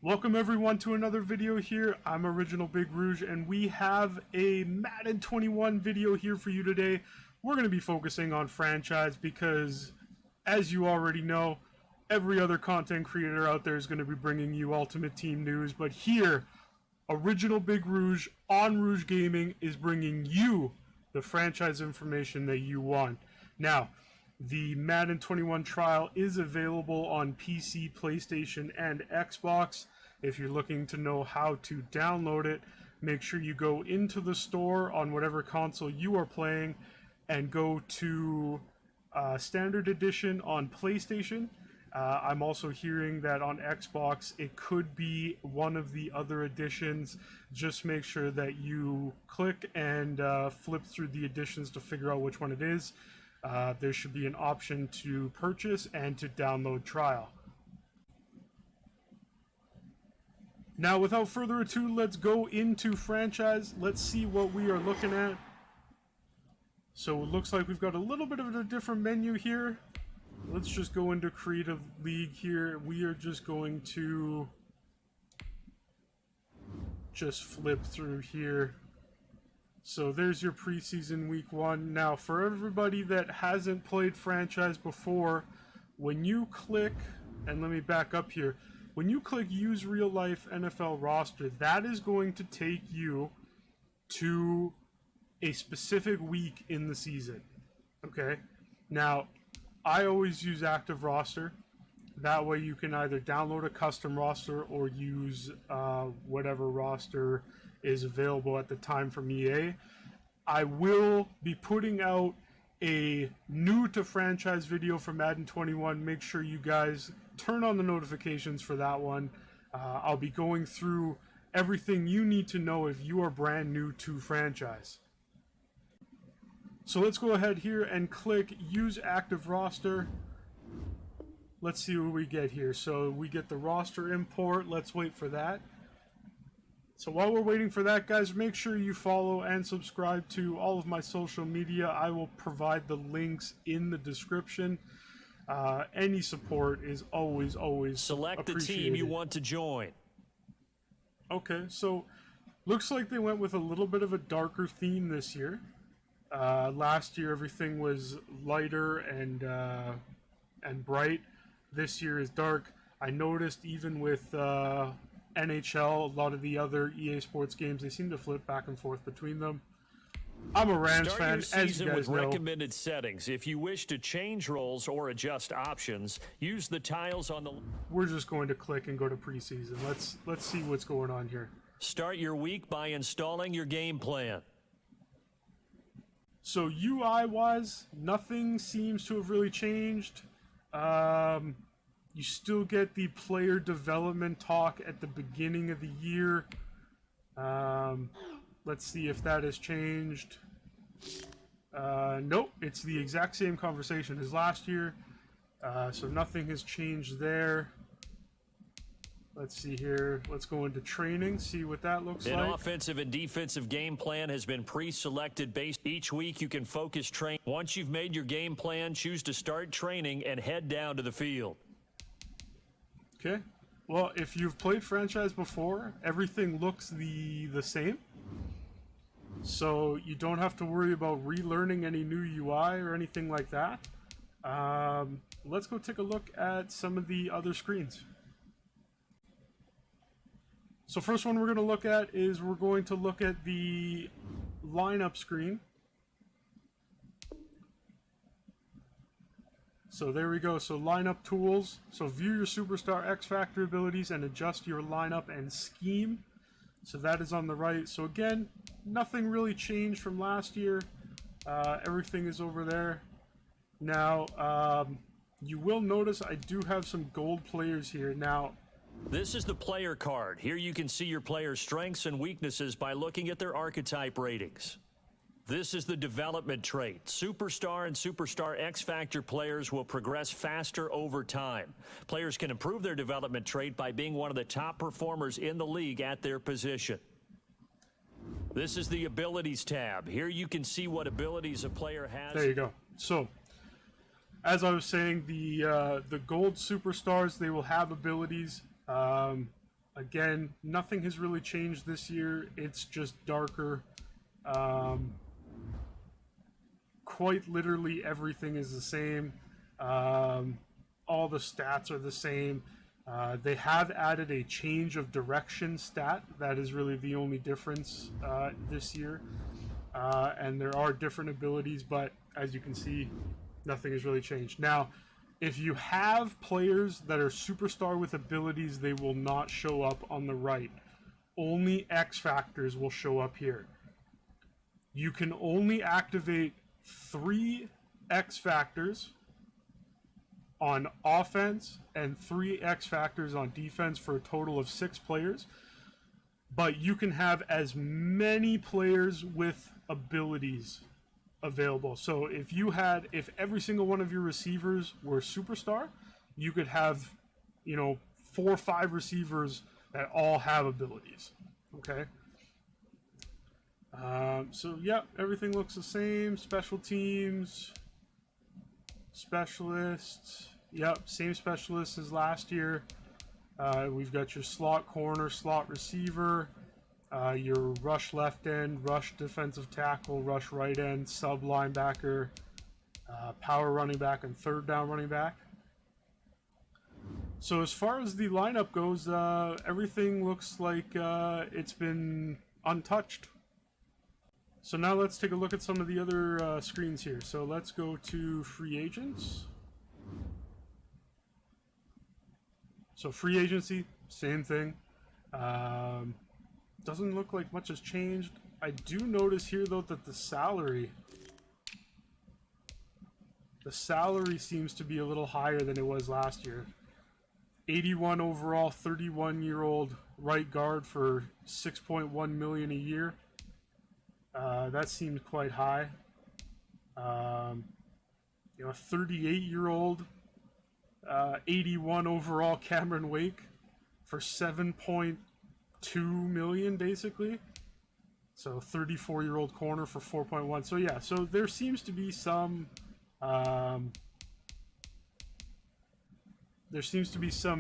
Welcome everyone to another video here. I'm Original Big Rouge and we have a Madden 21 video here for you today. We're going to be focusing on franchise because, as you already know, every other content creator out there is going to be bringing you Ultimate Team news. But here, Original Big Rouge on Rouge Gaming is bringing you the franchise information that you want. Now, the Madden 21 trial is available on PC, PlayStation, and Xbox. If you're looking to know how to download it, make sure you go into the store on whatever console you are playing and go to Standard Edition on PlayStation. I'm also hearing that on Xbox it could be one of the other editions. Just make sure that you click and flip through the editions to figure out which one it is. There should be an option to purchase and to download trial. Now, without further ado, let's go into franchise. Let's see what we are looking at. So it looks like we've got a little bit of a different menu here. Let's just go into Creative League here. We are just going to just flip through here. So there's your preseason week 1. Now, for everybody that hasn't played franchise before, when you click, and let me back up here, when you click use real life NFL roster, that is going to take you to a specific week in the season. Okay? Now, I always use active roster. That way you can either download a custom roster or use whatever roster is available at the time from EA. I will be putting out a new to franchise video for Madden 21. Make sure you guys turn on the notifications for that one. I'll be going through everything you need to know if you are brand new to franchise. So let's go ahead here and click use active roster. Let's see what we get here. So we get the roster import. Let's wait for that. So while we're waiting for that, guys, make sure you follow and subscribe to all of my social media. I will provide the links in the description. Any support is always Select the team you want to join. Okay, so looks like they went with a little bit of a darker theme this year. Last year everything was lighter and bright. This year is dark. I noticed even with NHL, a lot of the other EA Sports games, they seem to flip back and forth between them. I'm a Rams fan, as you guys with know. recommended settings. If you wish to change roles or adjust options, use the tiles on the... We're just going to click and go to preseason. Let's see what's going on here. Start your week by installing your game plan. So UI-wise, nothing seems to have really changed. You still get the player development talk at the beginning of the year. Let's see if that has changed. Nope, it's the exact same conversation as last year. So nothing has changed there. Let's see here. Let's go into training, see what that looks like. An offensive and defensive game plan has been pre-selected based. Each week you can focus train. Once you've made your game plan, choose to start training and head down to the field. Okay. Well, if you've played franchise before, everything looks the same. So you don't have to worry about relearning any new UI or anything like that. Let's go take a look at some of the other screens. So first one we're going to look at is we're going to look at the lineup screen. So there we go. So lineup tools. So view your superstar X Factor abilities and adjust your lineup and scheme. So that is on the right. So again, nothing really changed from last year. Everything is over there. Now, you will notice I do have some gold players here. Now, this is the player card. Here you can see your player's strengths and weaknesses by looking at their archetype ratings. This is the development trait. Superstar and Superstar X-Factor players will progress faster over time. Players can improve their development trait by being one of the top performers in the league at their position. This is the Abilities tab. Here you can see what abilities a player has. There you go. So, as I was saying, the gold Superstars, they will have abilities. Again, nothing has really changed this year. It's just darker. Quite literally everything is the same. All the stats are the same. They have added a change of direction stat. That is really the only difference this year. And there are different abilities, but as you can see, nothing has really changed. Now, if you have players that are superstar with abilities, they will not show up on the right. Only X factors will show up here. You can only activate 3 X factors on offense and 3 X factors on defense for a total of 6 players. But you can have as many players with abilities available. So if every single one of your receivers were superstar, you could have, 4 or 5 receivers that all have abilities. Okay. So yeah, everything looks the same. Special teams, specialists. Yep, same specialists as last year. We've got your slot corner, slot receiver, your rush left end, rush defensive tackle, rush right end, sub linebacker, power running back, and third down running back. So as far as the lineup goes, everything looks like it's been untouched. So now let's take a look at some of the other screens here. So let's go to free agents. So free agency, same thing. Doesn't look like much has changed. I do notice here though that the salary seems to be a little higher than it was last year. 81 overall, 31-year-old right guard for $6.1 million a year. That seems quite high. A 38-year-old, 81 overall Cameron Wake for $7.2 million, basically. So 34-year-old corner for 4.1. So yeah, so there seems to be some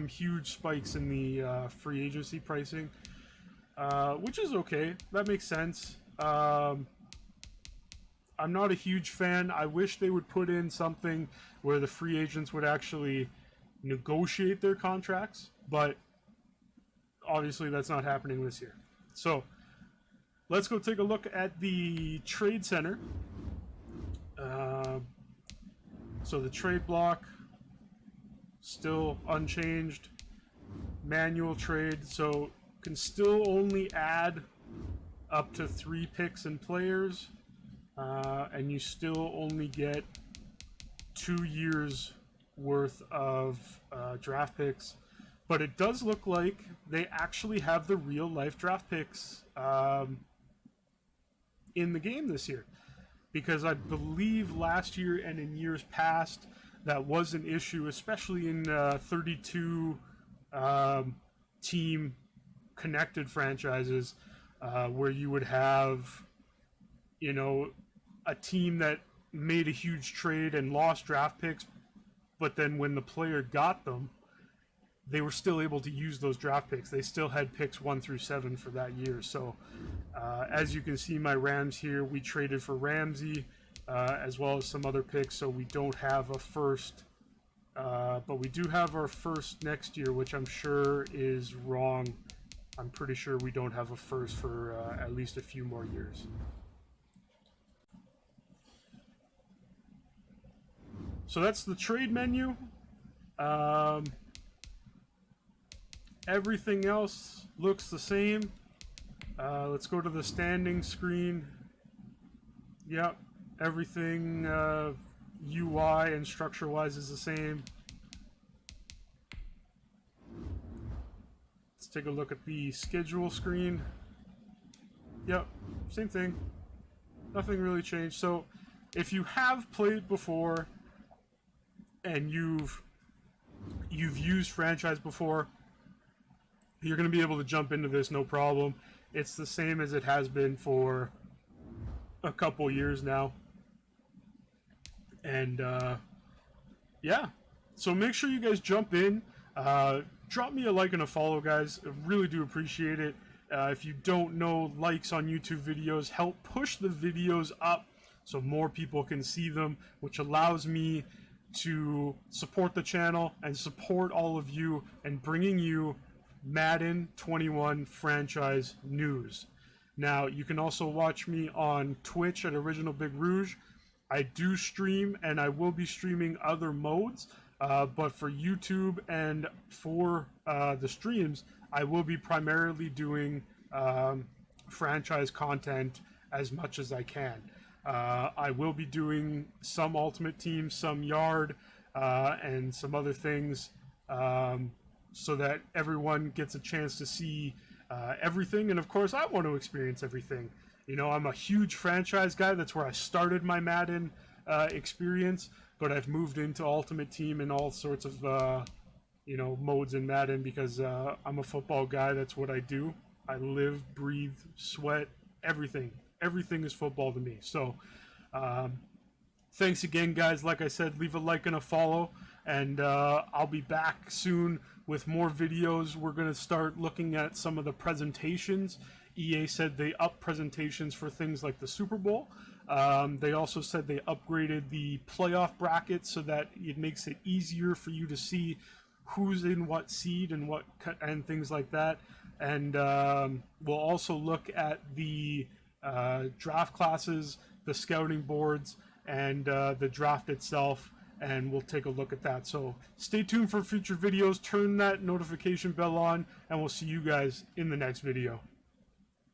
huge spikes in the free agency pricing, which is okay. That makes sense. I'm not a huge fan. I wish they would put in something where the free agents would actually negotiate their contracts, but obviously that's not happening this year. So let's go take a look at the trade center. So the trade block still unchanged. Manual trade, so can still only add up to 3 picks and players, and you still only get 2 years worth of draft picks. But it does look like they actually have the real life draft picks in the game this year, because I believe last year and in years past that was an issue, especially in 32 team connected franchises, where you would have, a team that made a huge trade and lost draft picks, but then when the player got them, they were still able to use those draft picks. They still had picks 1 through 7 for that year. So as you can see, my Rams here, we traded for Ramsey, as well as some other picks, so we don't have a first, but we do have our first next year, which I'm sure is wrong. I'm pretty sure we don't have a first for at least a few more years. So that's the trade menu. Everything else looks the same. Let's go to the standing screen. Yep, everything UI and structure-wise is the same. Let's take a look at the schedule screen. Yep, same thing. Nothing really changed. So if you have played before and you've used franchise before, you're going to be able to jump into this no problem. It's the same as it has been for a couple years now. And yeah, so make sure you guys jump in. drop me a like and a follow, guys. I really do appreciate it. If you don't know, likes on YouTube videos help push the videos up so more people can see them, which allows me to support the channel and support all of you and bringing you Madden 21 franchise news. Now, you can also watch me on Twitch at Original Big Rouge. I do stream, and I will be streaming other modes, but for YouTube and for the streams, I will be primarily doing franchise content as much as I can. I will be doing some Ultimate Team, some Yard, and some other things, so that everyone gets a chance to see everything. And of course, I want to experience everything. You know, I'm a huge franchise guy. That's where I started my Madden experience, but I've moved into Ultimate Team and all sorts of, you know, modes in Madden because I'm a football guy. That's what I do. I live, breathe, sweat, everything. Everything is football to me. So, thanks again, guys. Like I said, leave a like and a follow, and I'll be back soon with more videos. We're going to start looking at some of the presentations. EA said they upped presentations for things like the Super Bowl. They also said they upgraded the playoff bracket so that it makes it easier for you to see who's in what seed and things like that. And we'll also look at the draft classes, the scouting boards, and the draft itself, and we'll take a look at that. So stay tuned for future videos, turn that notification bell on, and we'll see you guys in the next video.